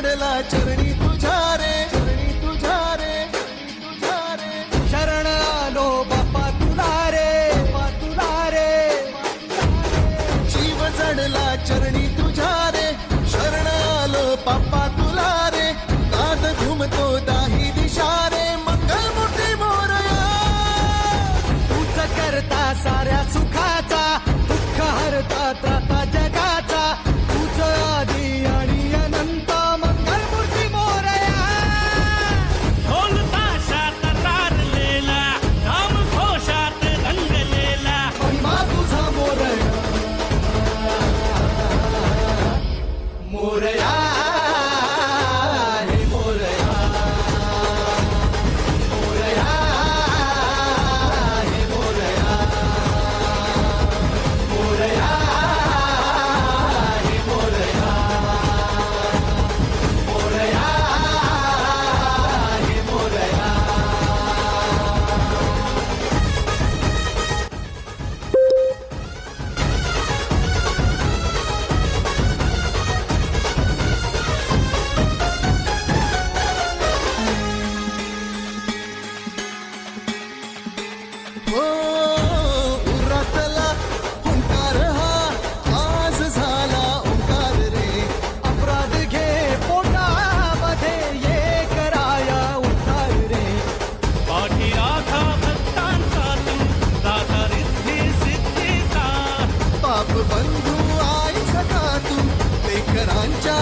चढला चरणी तुझ्या रे, चरणी तुझ्या रे, तुझ्या रे. शरण आलो बाप्पा तुला रे, बाप्पा तुला रे. जीव चढला चरणी तुझ्या रे, शरण आलो बाप्पा तुला रे. नाद घुमतो दाही दिशा रे, मंगलमूर्ती मोरया. तूच करता साऱ्या सुखाचा, दुःख हरता त्राता जगाचा. तूच आदी आणि अनंत, मंगलमूर्ती मोरया. ढोल ताशात तारलेला, नाम घोषात रंगलेला. महिमा तुझा मोरया, मोरया हे मोरया, मोरया हे मोरया, मोरया हे मोरया, मोरया हे मोरया. हो उरातला ओंकार हा आज झाला ओंकार रे. अपराध घे पोटामध्ये, ये कराया उद्धार रे. पाठी राधा भक्तांचा तू, राधा रिद्धी सिद्धीचा. पाप बंधू आई सखा तू, लेकरांच्या